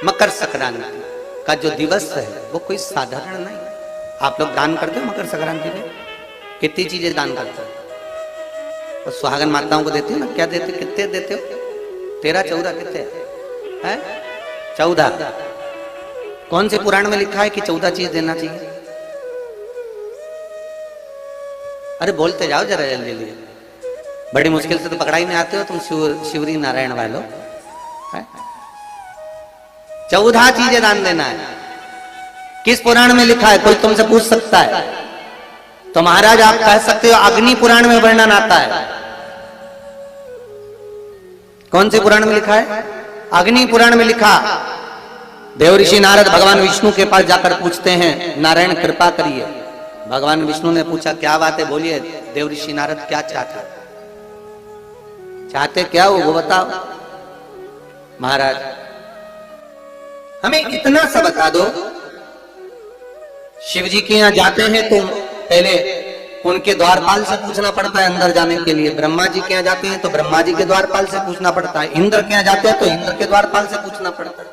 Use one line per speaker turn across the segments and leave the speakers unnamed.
मकर संक्रांति का जो दिवस है वो कोई साधारण नहीं। आप लोग दान करते हो मकर संक्रांति में? कितनी चीजें दान करते हो? और सुहागन माताओं को देते हो ना? क्या देते हो? कितने देते हो? 13 14 कितने हैं? 14। कौन से पुराण में लिखा है कि 14 चीज देना चाहिए? अरे बोलते जाओ जरा जल्दी जल्दी, बड़ी मुश्किल से तो पकड़ा ही नहीं आते हो तुम शिवरी नारायण वालों। 14 चीजें दान देना है। किस पुराण में लिखा है? कोई तुमसे पूछ सकता है तो महाराज आप कह सकते हो अग्नि पुराण में वर्णन आता है। कौन से पुराण में लिखा है? अग्नि पुराण में लिखा। देव ऋषि नारद भगवान विष्णु के पास जाकर पूछते हैं, नारायण कृपा करिए। भगवान विष्णु ने पूछा क्या बात है, बोलिए। देव ऋषि नारद क्या चाहते क्या हो वो बताओ। महाराज हमें इतना सा बता दो, शिव जी के यहां जाते हैं तो पहले उनके द्वारपाल से पूछना पड़ता है अंदर जाने के लिए। ब्रह्मा जी के यहाँ जाते हैं तो ब्रह्मा जी के द्वारपाल से पूछना पड़ता है। इंद्र के यहाँ जाते हैं तो इंद्र के द्वारपाल से पूछना पड़ता है।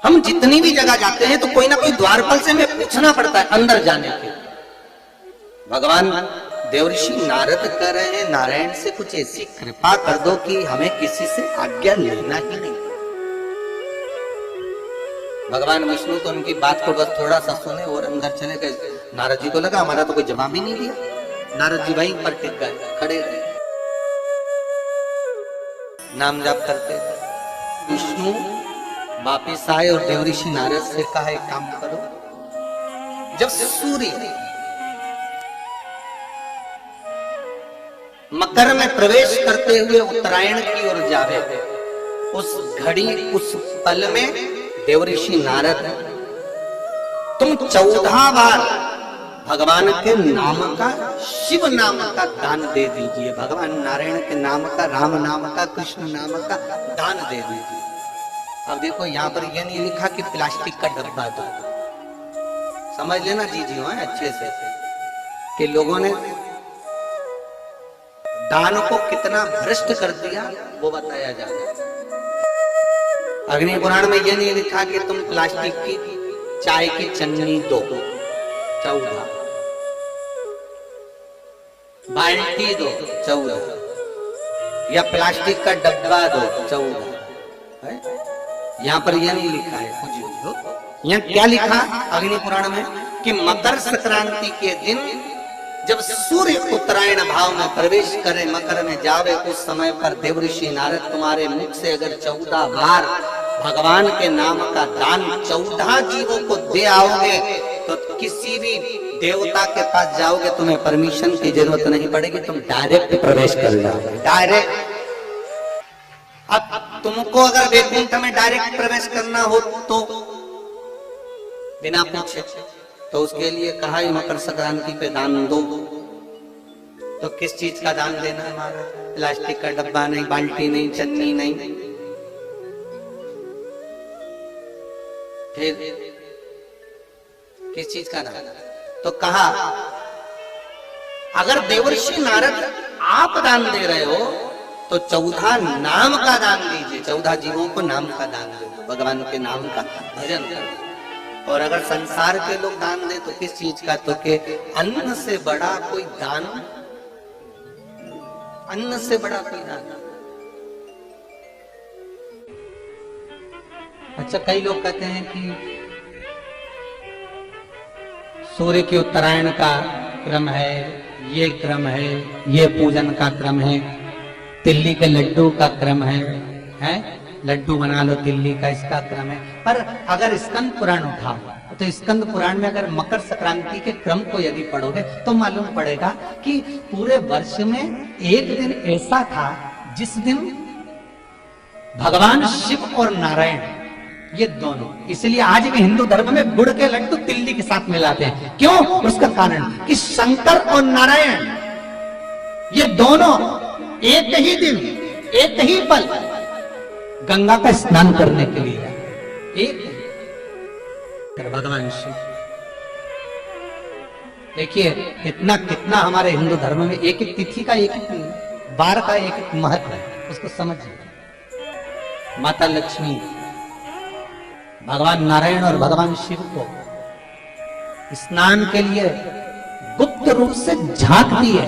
हम जितनी भी जगह जाते हैं तो कोई ना कोई द्वारपाल से हमें पूछना पड़ता है अंदर जाने के। भगवान देवऋषि नारद कह रहे हैं, नारायण से कुछ ऐसी कृपा कर दो कि हमें किसी से आज्ञा लेना ही नहीं। भगवान विष्णु तो उनकी बात को बस थोड़ा सा सुने और अंदर चले गए। नारद जी को लगा हमारा तो कोई जवाब ही नहीं दिया। नारद जी वहीं पर टिक गए, खड़े रहे, नाम जाप करते थे। विष्णु वापिस आए और देवऋषि नारद से कहा एक काम करो, जब सूर्य मकर में प्रवेश करते हुए उत्तरायण की ओर जावे, उस घड़ी उस पल में देवऋषि नारद तुम 14 बार भगवान के नाम का, शिव नाम का दान दे दीजिए। भगवान नारायण के नाम का, राम नाम का, कृष्ण नाम का दान दे दीजिए। अब देखो यहाँ पर यह नहीं लिखा कि प्लास्टिक का डब्बा दो। समझ लेना जी है अच्छे से कि लोगों ने दान को कितना भ्रष्ट कर दिया वो बताया जा रहा है। अग्नि पुराण में यह नहीं लिखा कि तुम प्लास्टिक की चाय की चन्नी दो 14, बाल्टी दो 14, या प्लास्टिक का डब्बा दो 14। यहाँ पर यह नहीं लिखा है कुछ भी। यहाँ क्या लिखा अग्नि पुराण में कि मकर संक्रांति के दिन जब सूर्य उत्तरायण भाव में प्रवेश करे, मकर में जावे, उस समय पर देवऋषि नारद तुम्हारे मुख से अगर 14 बार भगवान के नाम का दान 14 जीवों को दे आओगे तो किसी भी देवता के पास जाओगे, तुम्हें परमिशन की जरूरत नहीं पड़ेगी, तुम डायरेक्ट प्रवेश कर जाओगे। डायरेक्ट। अब तुमको अगर वैकुंठ में डायरेक्ट प्रवेश करना हो तो बिना पूछे, तो उसके लिए कहा ही मकर संक्रांति पे दान दो। तो किस चीज का दान देना है हमारा? प्लास्टिक का डब्बा नहीं, बाल्टी नहीं, चन्नी नहीं, फिर किस चीज का दान? तो कहा अगर देवर्षि नारद आप दान दे रहे हो तो 14 नाम का दान दीजिए। 14 जीवों को नाम का दान दे दो, भगवान के नाम का भजन करो। और अगर संसार के लोग दान दे तो किस चीज का? तो के अन्न से बड़ा कोई दान, अन्न से बड़ा कोई दान। अच्छा, कई लोग कहते हैं कि सूर्य के उत्तरायण का क्रम है, ये क्रम है, ये पूजन का क्रम है, तिल्ली के लड्डू का क्रम है? लड्डू बना लो तिल्ली का, इसका क्रम है। पर अगर स्कंद पुराण उठाओ तो स्कंद पुराण में अगर मकर संक्रांति के क्रम को यदि पढ़ोगे तो मालूम पड़ेगा कि पूरे वर्ष में एक दिन ऐसा था जिस दिन भगवान शिव और नारायण, ये दोनों, इसलिए आज भी हिंदू धर्म में गुड़ के लड्डू तिल्ली के साथ मिलाते हैं। क्यों? उसका कारण कि शंकर और नारायण ये दोनों एक ही दिन, एक ही पल गंगा का स्नान करने के लिए एक भगवान शिव। देखिए इतना कितना हमारे हिंदू धर्म में एक एक तिथि का, एक एक बार का एक एक महत्व है, उसको समझिए। माता लक्ष्मी भगवान नारायण और भगवान शिव को स्नान के लिए गुप्त रूप से झांक दिए,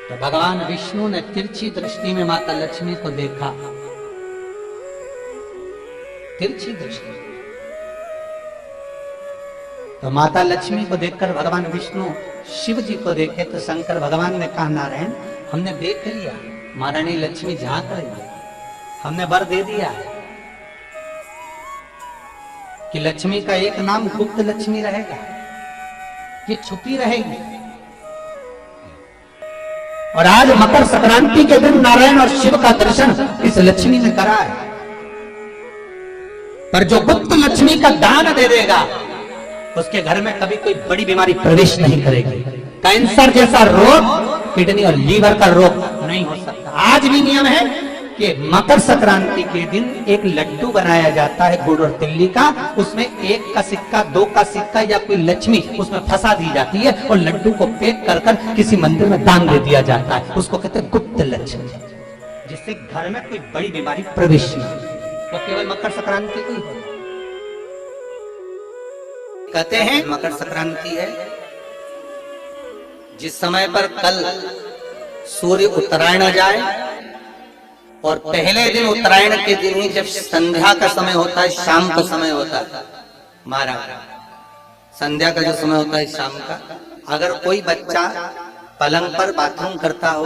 तो भगवान विष्णु ने तिरछी दृष्टि में माता लक्ष्मी को देखा, तिरछी दृष्टि। तो माता लक्ष्मी को देखकर भगवान विष्णु शिव जी को देखे तो शंकर भगवान ने कहा, नारायण हमने देख लिया, महारानी लक्ष्मी झांक रही है, हमने वर दे दिया कि लक्ष्मी का एक नाम गुप्त लक्ष्मी रहेगा, ये छुपी रहेगी। और आज मकर संक्रांति के दिन नारायण और शिव का दर्शन इस लक्ष्मी ने करा है। पर जो गुप्त लक्ष्मी का दान दे देगा उसके घर में कभी कोई बड़ी बीमारी प्रवेश नहीं करेगी। कैंसर जैसा रोग, किडनी और लीवर का रोग नहीं हो सकता। आज भी नियम है कि मकर संक्रांति के दिन एक लड्डू बनाया जाता है गुड़ और तिल्ली का, उसमें 1 का सिक्का, 2 का सिक्का या कोई लक्ष्मी उसमें फंसा दी जाती है और लड्डू को पैक कर कर किसी मंदिर में दान दे दिया जाता है। उसको कहते हैं गुप्त लक्ष्मी, जिससे घर में कोई बड़ी बीमारी प्रवेश नहीं हो। तो केवल मकर संक्रांति को ही हो। कहते हैं मकर संक्रांति है जिस समय पर कल सूर्य उत्तरायण आ जाए और पहले दिन उत्तरायण के दिन ही जब संध्या का समय होता है, शाम का समय होता है, महाराज संध्या का जो समय होता है शाम का, अगर कोई बच्चा पलंग पर बाथरूम करता हो,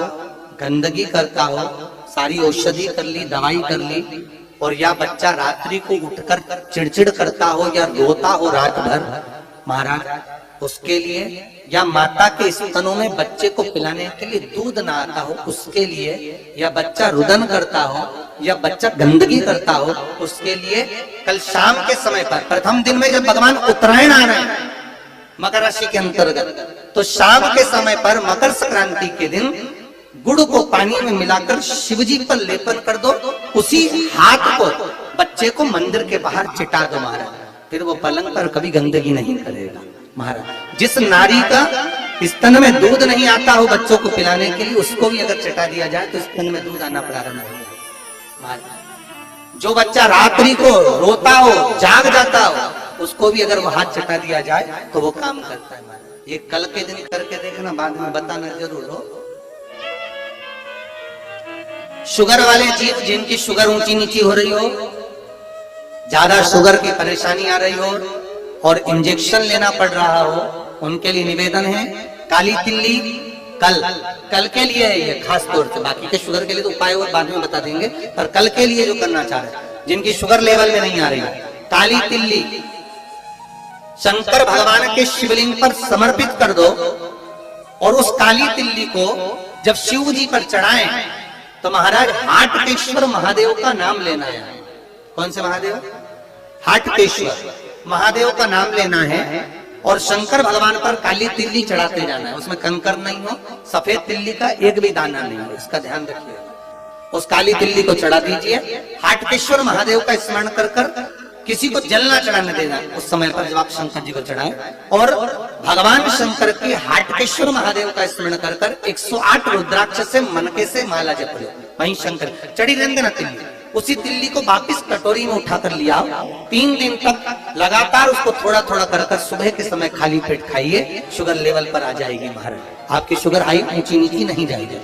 गंदगी करता हो, सारी औषधि कर ली, दवाई कर ली, और या बच्चा रात्रि को उठकर चिड़चिड़ करता हो या रोता हो रात भर, महाराज उसके लिए, या माता के स्तनों में बच्चे को पिलाने के लिए दूध ना आता हो उसके लिए, या बच्चा रुदन करता हो या बच्चा गंदगी करता हो उसके लिए, कल शाम के समय पर प्रथम दिन में जब भगवान उत्तरायण आ रहे हैं मकर राशि के अंतर्गत, तो शाम के समय पर मकर संक्रांति के दिन गुड़ को पानी में मिलाकर शिवजी पर लेपन कर दो, उसी हाथ को बच्चे को मंदिर के बाहर चिटा दो महाराज, फिर वो पलंग पर कभी गंदगी नहीं करेगा महाराज। जिस नारी का स्तन में दूध नहीं आता हो बच्चों को पिलाने के लिए, उसको भी अगर चिटा दिया जाए तो स्तन में दूध आना प्रारंभ हो महाराज। जो बच्चा रात्रि को रोता हो, जाग जाता हो, उसको भी अगर वो हाथ चिटा दिया जाए तो वो काम करता है महाराज। ये कल के दिन करके देखना, बाद में बताना जरूर हो। शुगर वाले जीव जिनकी शुगर ऊंची नीची हो रही हो, ज्यादा शुगर की परेशानी आ रही हो और इंजेक्शन लेना पड़ रहा हो, उनके लिए निवेदन है काली तिल्ली कल के लिए है ये खास तौर से, बाकी के शुगर के लिए तो उपाय और बाद में बता देंगे, पर कल के लिए जो करना चाह रहे हैं जिनकी शुगर लेवल में नहीं आ रही, काली तिल्ली शंकर भगवान के शिवलिंग पर समर्पित कर दो और उस काली तिल्ली को जब शिव जी पर चढ़ाएं तो महाराज हाटकेश्वर महादेव का नाम लेना है। कौन से महादेव? हाटकेश्वर महादेव का नाम लेना है और शंकर भगवान पर काली तिल्ली चढ़ाते जाना है। उसमें कंकर नहीं हो, सफेद तिल्ली का एक भी दाना नहीं हो, इसका ध्यान रखिए। उस काली तिल्ली को चढ़ा दीजिए, हाटकेश्वर महादेव का स्मरण कर कर किसी को जल ना चढ़ाने देना उस समय पर जब आप शंकर जी को चढ़ाएं, और भगवान शंकर की हाटकेश्वर महादेव का स्मरण कर कर 108 रुद्राक्ष से मनके से माला जप लो। वहीं शंकर चढ़ी रहने देना तिल्ली, उसी तिल्ली को वापिस कटोरी में उठाकर लिया, 3 दिन तक लगातार उसको थोड़ा थोड़ा कर कर सुबह के समय खाली पेट खाइए, शुगर लेवल पर आ जाएगी महाराज, आपकी शुगर हाई ऊंची नीची नहीं जाएगी।